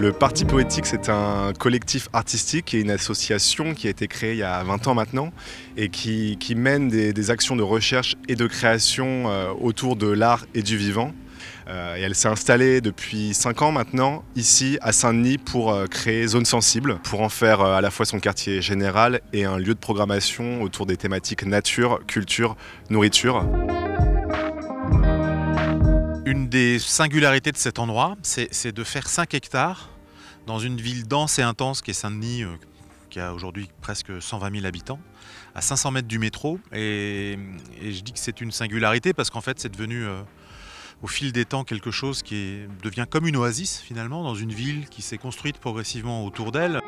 Le Parti Poétique, c'est un collectif artistique et une association qui a été créée il y a 20 ans maintenant et qui mène des actions de recherche et de création autour de l'art et du vivant. Et elle s'est installée depuis 5 ans maintenant, ici à Saint-Denis, pour créer Zone Sensible, pour en faire à la fois son quartier général et un lieu de programmation autour des thématiques nature, culture, nourriture. Une des singularités de cet endroit, c'est de faire 5 hectares dans une ville dense et intense qui est Saint-Denis, qui a aujourd'hui presque 120 000 habitants, à 500 mètres du métro. Et je dis que c'est une singularité parce qu'en fait c'est devenu au fil des temps quelque chose qui devient comme une oasis finalement dans une ville qui s'est construite progressivement autour d'elle.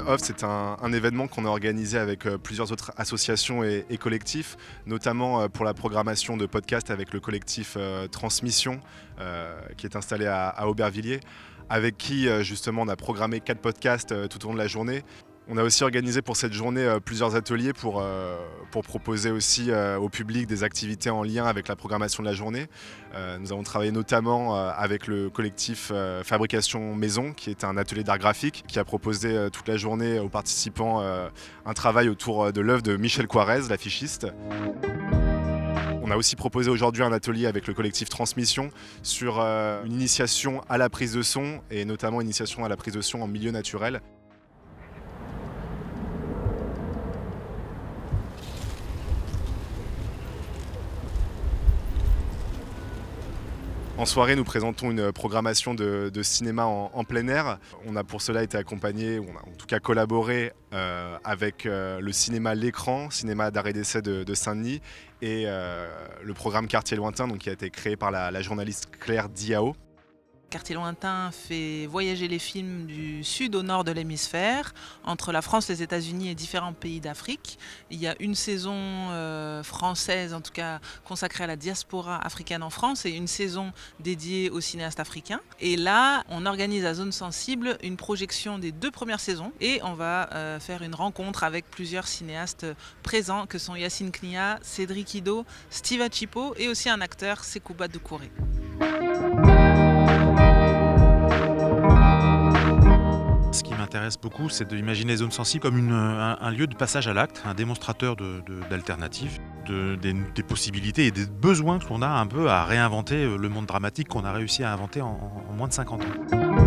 On-Off, c'est un événement qu'on a organisé avec plusieurs autres associations et collectifs, notamment pour la programmation de podcasts avec le collectif Transmission qui est installé à Aubervilliers, avec qui justement on a programmé 4 podcasts tout au long de la journée. On a aussi organisé pour cette journée plusieurs ateliers pour proposer aussi au public des activités en lien avec la programmation de la journée. Nous avons travaillé notamment avec le collectif Fabrication Maison, qui est un atelier d'art graphique, qui a proposé toute la journée aux participants un travail autour de l'œuvre de Michel Coirez, l'affichiste. On a aussi proposé aujourd'hui un atelier avec le collectif Transmission sur une initiation à la prise de son, et notamment une initiation à la prise de son en milieu naturel. En soirée, nous présentons une programmation de cinéma en plein air. On a pour cela été accompagné, on a en tout cas collaboré avec le cinéma L'Écran, cinéma d'art et d'essai de Saint-Denis, et le programme Quartier Lointain, donc, qui a été créé par la journaliste Claire Diao. Quartier Lointain fait voyager les films du sud au nord de l'hémisphère, entre la France, les États-Unis et différents pays d'Afrique. Il y a une saison française, en tout cas consacrée à la diaspora africaine en France, et une saison dédiée aux cinéastes africains. Et là, on organise à Zone Sensible une projection des 2 premières saisons, et on va faire une rencontre avec plusieurs cinéastes présents, que sont Yacine Knia, Cédric Ido, Steve Achipo, et aussi un acteur, Sekouba Doucouré. Ce qui m'intéresse beaucoup, c'est d'imaginer Zone Sensible comme un lieu de passage à l'acte, un démonstrateur d'alternatives, des possibilités et des besoins que l'on a un peu à réinventer le monde dramatique qu'on a réussi à inventer en moins de 50 ans.